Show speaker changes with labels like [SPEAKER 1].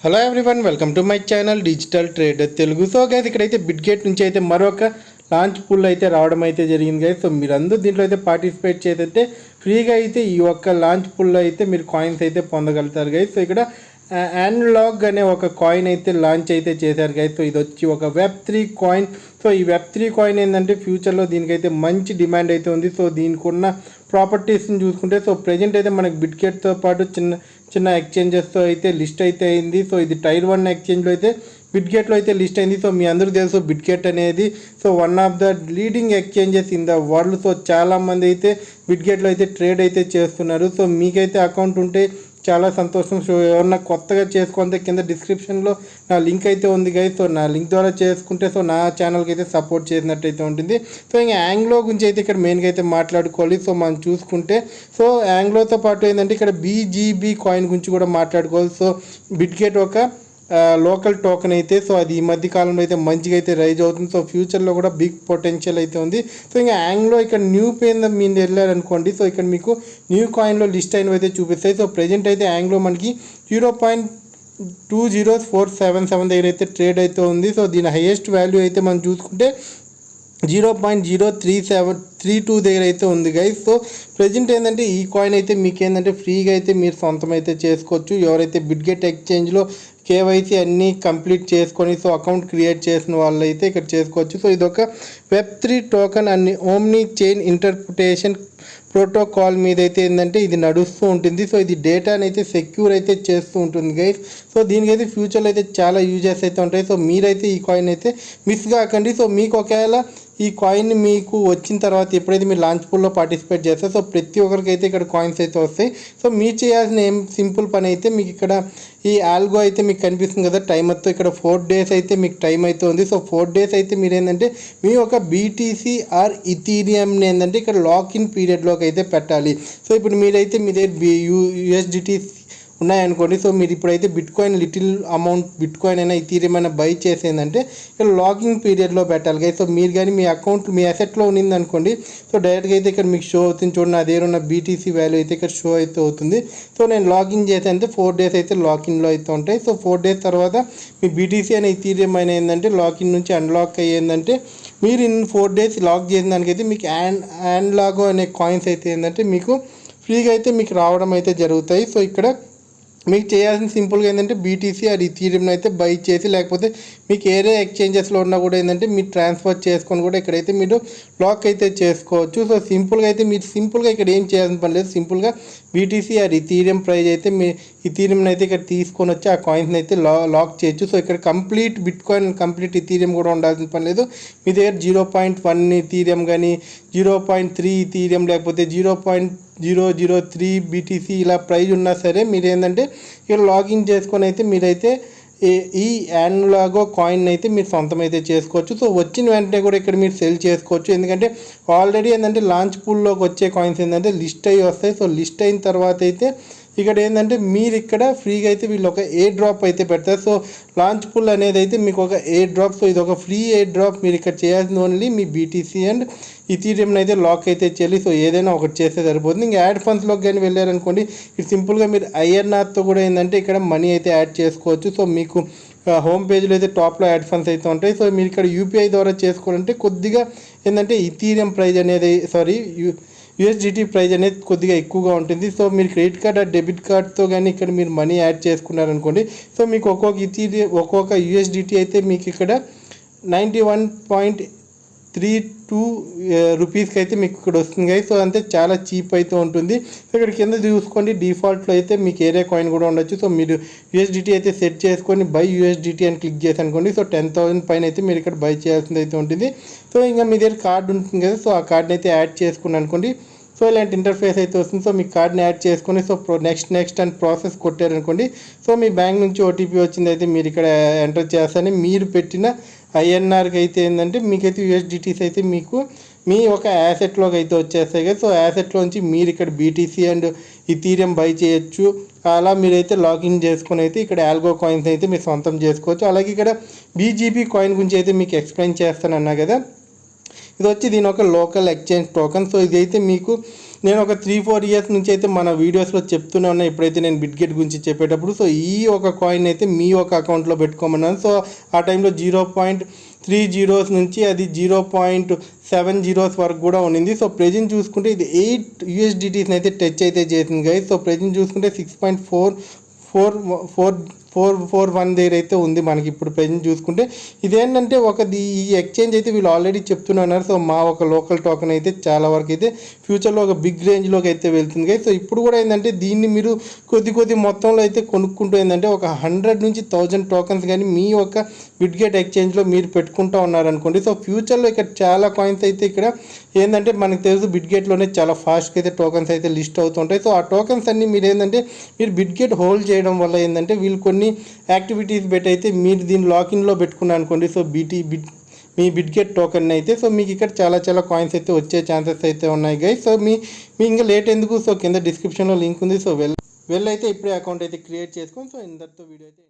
[SPEAKER 1] Hello everyone, welcome to my channel digital trader Telugu. So guys, ఇక్కడైతే Bitget నుంచి అయితే మరొక లాంచ్ పూల్ అయితే రావడం అయితే జరిగింది గైస్. సో మీరందరూ దీంట్లో అయితే పార్టిసిపేట్ చేస్తే ఫ్రీగా అయితే ఈ ఒక్క లాంచ్ పూల్లో అయితే మీరు కాయిన్స్ అయితే పొందగలుగుతారు గైస్. సో ఇక్కడ యాన్లాగ్ అనే ఒక కాయిన్ అయితే లాంచ్ అయితే చేశారు గైస్. సో ఇది వచ్చి ఒక వెబ్3 కాయిన్. సో ఈ వెబ్3 కాయిన్ ఏంటంటే ఫ్యూచర్లో దీనికైతే మంచి డిమాండ్ అయితే ఉంది. సో దీనికి ఉన్న ప్రాపర్టీస్ని చూసుకుంటే సో ప్రజెంట్ అయితే మనకి బిట్గేట్తో పాటు చిన్న ఎక్స్చేంజెస్తో అయితే లిస్ట్ అయితే అయింది. సో ఇది టైర్ 1 ఎక్స్చేంజ్లో అయితే బిట్గేట్లో అయితే లిస్ట్ అయింది. సో మీ అందరూ తెలుసు బిట్గేట్ అనేది so one of the leading exchanges in the world. So చాలామంది అయితే బిట్గేట్లో అయితే ట్రేడ్ అయితే చేస్తున్నారు. సో మీకైతే అకౌంట్ ఉంటే చాలా సంతోషం. సో ఎవరన్నా కొత్తగా చేసుకుంటే కింద డిస్క్రిప్షన్లో నా లింక్ అయితే ఉంది గైస్. సో నా లింక్ ద్వారా చేసుకుంటే సో నా ఛానల్కి అయితే సపోర్ట్ చేసినట్టయితే ఉంటుంది. సో ఇంకా యాంగ్లో గురించి అయితే ఇక్కడ మెయిన్గా అయితే మాట్లాడుకోవాలి. సో మనం చూసుకుంటే సో యాంగ్లోతో పాటు ఏంటంటే ఇక్కడ బీజీబీ కాయిన్ గురించి కూడా మాట్లాడుకోవాలి. సో బిట్గేట్ ఒక లోకల్ టోకెన్ అయితే సో అది ఈ మధ్య కాలంలో అయితే మంచిగా అయితే రైజ్ అవుతుంది. సో ఫ్యూచర్లో కూడా బిగ్ పొటెన్షియల్ అయితే ఉంది. సో ఇంకా యాంగ్లో ఇక్కడ న్యూ పేన్ మీరు వెళ్ళారనుకోండి. సో ఇక్కడ మీకు న్యూ కాయిన్లో లిస్ట్ అయినవి అయితే చూపిస్తాయి. సో ప్రజెంట్ అయితే యాంగ్లో మనకి 0.20477 దగ్గర అయితే ట్రేడ్ అయితే ఉంది. సో దీని హైయెస్ట్ వాల్యూ అయితే మనం చూసుకుంటే 0.03732 దగ్గర అయితే ఉంది గైస్. సో ప్రజెంట్ ఏంటంటే ఈ కాయిన్ అయితే మీకు ఏంటంటే ఫ్రీగా అయితే మీరు సొంతం అయితే చేసుకోవచ్చు. ఎవరైతే బిట్గేట్ ఎక్స్చేంజ్లో కేవైసీ అన్నీ కంప్లీట్ చేసుకొని సో అకౌంట్ క్రియేట్ చేసిన వాళ్ళు అయితే ఇక్కడ చేసుకోవచ్చు. సో ఇది ఒక వెబ్3 టోకెన్ అన్ని ఓమ్ని చైన్ ఇంటర్ప్రిటేషన్ ప్రోటోకాల్ మీద అయితే ఏంటంటే ఇది నడుస్తూ ఉంటుంది. సో ఇది డేటాని అయితే సెక్యూర్ అయితే చేస్తూ ఉంటుంది గైస్. సో దీనికైతే ఫ్యూచర్లో అయితే చాలా యూజెస్ అయితే ఉంటాయి. సో మీరైతే ఈ కాయిన్ అయితే మిస్ కాకండి. సో మీకు ఒకవేళ ఈ కాయిన్ మీకు వచ్చిన తర్వాత ఎప్పుడైతే మీరు లాంచ్ పూల్లో పార్టిసిపేట్ చేస్తారు సో ప్రతి ఒక్కరికి అయితే ఇక్కడ కాయిన్స్ అయితే వస్తాయి. సో మీరు చేయాల్సిన ఏం సింపుల్ పని అయితే మీకు ఇక్కడ ఈ ఆల్గో అయితే మీకు కనిపిస్తుంది కదా టైమర్తో. ఇక్కడ 4 days అయితే మీకు టైం అయితే ఉంది. సో 4 days అయితే మీరు ఏంటంటే మీ ఒక బీటీసీ ఆర్ ఇథీరియంని ఏంటంటే ఇక్కడ లాక్-ఇన్ పీరియడ్లోకి అయితే పెట్టాలి. సో ఇప్పుడు మీరైతే మీ దగ్గర యూఎస్డిటీ ఉన్నాయనుకోండి. సో మీరు ఇప్పుడైతే బిట్కాయిన్ లిటిల్ అమౌంట్ బిట్కాయిన్ అయినా ఇథీరియం అయినా బై చేసేందంటే ఇక్కడ లాగింగ్ పీరియడ్లో పెట్టాలి గైస్. సో మీరు కానీ మీ అకౌంట్ మీ అసెట్లో ఉన్నింది అనుకోండి. సో డైరెక్ట్గా అయితే ఇక్కడ మీకు షో అవుతుంది చూడండి. నా దగ్గర ఉన్న బీటీసీ వాల్యూ అయితే ఇక్కడ షో అయితే అవుతుంది. సో నేను లాగిన్ చేసేంటే 4 days అయితే లాగిన్లో అయితే ఉంటాయి. సో 4 days తర్వాత మీ బీటీసీ అనే ఇథీరియం అయినా ఏంటంటే లాగిన్ నుంచి అన్లాక్ అయ్యేందంటే మీరు ఇన్ 4 days లాక్ చేసిన దానికైతే మీకు యాన్లాగో అనే కాయిన్స్ అయితే ఏంటంటే మీకు ఫ్రీగా అయితే మీకు రావడం అయితే జరుగుతాయి. సో ఇక్కడ మీకు చేయాల్సిన సింపుల్గా ఏంటంటే బీటీసీ అది ఇథీరియం అయితే బై చేసి లేకపోతే మీకు ఏరే ఎక్స్చేంజెస్లో ఉన్నా కూడా ఏంటంటే మీరు ట్రాన్స్ఫర్ చేసుకొని కూడా ఇక్కడైతే మీరు లాక్ అయితే చేసుకోవచ్చు. సో సింపుల్గా అయితే మీరు సింపుల్గా ఇక్కడ ఏం చేయాల్సిన పని లేదు. సింపుల్గా బీటీసీ అది ఇథీరియం ప్రైజ్ అయితే మీ ఇథీరియం అయితే ఇక్కడ తీసుకొని వచ్చి ఆ కాయిన్స్ని అయితే లాక్ చేయొచ్చు. సో ఇక్కడ కంప్లీట్ బిట్కాయిన్ కంప్లీట్ ఇథీరియం కూడా ఉండాల్సిన పని లేదు. మీ దగ్గర 0.1 ఇథీరియం కానీ 0.3 ఇథీరియం లేకపోతే 0.003 బీటీసీ ఇలా ప్రైజ్ ఉన్నా సరే మీరు ఏంటంటే ఇక్కడ లాగిన్ చేసుకొని అయితే మీరైతే ఈ యాన్లాగో కాయిన్ అయితే మీరు సొంతం అయితే చేసుకోవచ్చు. సో వచ్చిన వెంటనే కూడా ఇక్కడ మీరు సెల్ చేసుకోవచ్చు. ఎందుకంటే ఆల్రెడీ ఏంటంటే లాంచ్ పూల్లోకి వచ్చే కాయిన్స్ ఏంటంటే లిస్ట్ అయ్యి వస్తాయి. సో లిస్ట్ అయిన తర్వాత అయితే ఇక్కడ ఏంటంటే మీరు ఇక్కడ ఫ్రీగా అయితే వీళ్ళు ఒక ఎయిర్ డ్రాప్ అయితే పెడతారు. సో లాంచ్ పూల్ అనేది అయితే మీకు ఒక ఎయిర్ డ్రాప్. సో ఇది ఒక ఫ్రీ ఎయిర్ డ్రాప్. మీరు ఇక్కడ చేయాల్సింది only me BTC and Ethereum అయితే లాక్ అయితే చేయాలి. సో ఏదైనా ఒకటి చేస్తే సరిపోతుంది. ఇంకా యాడ్ ఫండ్స్లోకి కానీ వెళ్ళారనుకోండి ఇది సింపుల్గా మీరు ఐఎన్ఆర్తో కూడా ఏంటంటే ఇక్కడ మనీ అయితే యాడ్ చేసుకోవచ్చు. సో మీకు హోమ్ పేజ్లో అయితే టాప్లో యాడ్ ఫండ్స్ అయితే ఉంటాయి. సో మీరు ఇక్కడ యూపీఐ ద్వారా చేసుకోవాలంటే కొద్దిగా ఏంటంటే ఇథీరియం ప్రైజ్ అనేది యూఎస్డిటీ ప్రైజ్ అనేది కొద్దిగా ఎక్కువగా ఉంటుంది. సో మీరు క్రెడిట్ కార్డ్ ఆ డెబిట్ కార్డ్తో కానీ ఇక్కడ మీరు మనీ యాడ్ చేసుకున్నారనుకోండి. సో మీకు ఒక్కొక్క యూఎస్డిటీ అయితే మీకు ఇక్కడ 91.32 రూపీస్కి అయితే మీకు ఇక్కడ వస్తుంది. సో అంతే చాలా చీప్ అయితే ఉంటుంది. సో ఇక్కడ కింద చూసుకోండి డిఫాల్ట్లో అయితే మీకు ఏరే కాయిన్ కూడా ఉండొచ్చు. సో మీరు యూఎస్డిటీ అయితే సెట్ చేసుకొని బై యూఎస్డిటీ అని క్లిక్ చేసి అనుకోండి. సో 10,000 పైన అయితే మీరు ఇక్కడ బై చేయాల్సింది అయితే ఉంటుంది. సో ఇంకా మీ దగ్గర కార్డు ఉంటుంది కదా. సో ఆ కార్డుని అయితే యాడ్ చేసుకుని అనుకోండి. సో ఇలాంటి ఇంటర్ఫేస్ అయితే వస్తుంది. సో మీ కార్డ్ని యాడ్ చేసుకొని సో నెక్స్ట్ అని ప్రాసెస్ కొట్టారనుకోండి. సో మీ బ్యాంక్ నుంచి ఓటీపీ వచ్చింది అయితే మీరు ఇక్కడ ఎంటర్ చేస్తారని మీరు పెట్టిన ఐఎన్ఆర్కి అయితే ఏంటంటే మీకైతే యూఎస్డిటీస్ అయితే మీకు మీ ఒక యాసెట్లోకి అయితే వచ్చేస్తాయి కదా. సో యాసెట్లోంచి మీరు ఇక్కడ బీటీసీ అండ్ ఇథీరియం బై చేయొచ్చు. అలా మీరైతే లాగిన్ చేసుకొని అయితే ఇక్కడ ఆల్గో కాయిన్స్ అయితే మీరు సొంతం చేసుకోవచ్చు. అలాగే ఇక్కడ బీజీబీ కాయిన్ గురించి అయితే మీకు ఎక్స్ప్లెయిన్ చేస్తానన్నా కదా. ఇది వచ్చి దీని ఒక లోకల్ ఎక్స్చేంజ్ టోకెన్. సో ఇదైతే మీకు నేను ఒక 3-4 ఇయర్స్ నుంచి అయితే మన వీడియోస్లో చెప్తూనే ఉన్నా ఎప్పుడైతే నేను బిట్గెట్ గురించి చెప్పేటప్పుడు. సో ఈ ఒక కాయిన్ అయితే మీ ఒక అకౌంట్లో పెట్టుకోమన్నాను. సో ఆ టైంలో 0.30 నుంచి అది 0.70 వరకు కూడా ఉండింది. సో ప్రెజెంట్ చూసుకుంటే ఇది 8 USDTస్ని అయితే టచ్ అయితే చేసింది గైస్. సో ప్రెజెంట్ చూసుకుంటే 6.441 దగ్గర అయితే ఉంది మనకి ఇప్పుడు ప్రెజెంట్ చూసుకుంటే. ఇదేంటంటే ఈ ఎక్స్చేంజ్ అయితే వీళ్ళు ఆల్రెడీ చెప్తున్నారు. సో మా ఒక లోకల్ టోకెన్ అయితే చాలా వరకు అయితే ఫ్యూచర్లో ఒక బిగ్ రేంజ్లోకి అయితే వెళ్తుంది గైస్. సో ఇప్పుడు కూడా ఏంటంటే దీన్ని మీరు కొద్ది మొత్తంలో అయితే కొనుక్కుంటూ ఏంటంటే ఒక 100 నుంచి 1000 టోకెన్స్ కానీ మీ యొక్క బిట్గెట్ ఎక్స్చేంజ్లో మీరు పెట్టుకుంటూ ఉన్నారనుకోండి. సో ఫ్యూచర్లో ఇక్కడ చాలా కాయిన్స్ అయితే ఇక్కడ ఏంటంటే మనకు తెలుసు బిట్గెట్లోనే చాలా ఫాస్ట్గా అయితే టోకెన్స్ అయితే లిస్ట్ అవుతుంటాయి. సో ఆ టోకెన్స్ అన్ని మీరు ఏంటంటే మీరు బిట్గెట్ హోల్డ్ చేయడం వల్ల ఏంటంటే వీళ్ళు కొన్ని యాక్టివిటీస్ పెట్టి అయితే మీరు దీన్ని లాకిన్లో పెట్టుకున్నారు అనుకోండి. సో మీ బిట్గెట్ టోకెన్ అయితే సో మీకు ఇక్కడ చాలా కాయిన్స్ అయితే వచ్చే ఛాన్సెస్ అయితే ఉన్నాయి గైస్. సో మీ ఇంకా లేట్ ఎందుకు, సో కింద డిస్క్రిప్షన్లో లింక్ ఉంది. సో వెళ్ళైతే ఇప్పుడే అకౌంట్ అయితే క్రియేట్ చేసుకోండి. సో ఇంతటితో వీడియో అయితే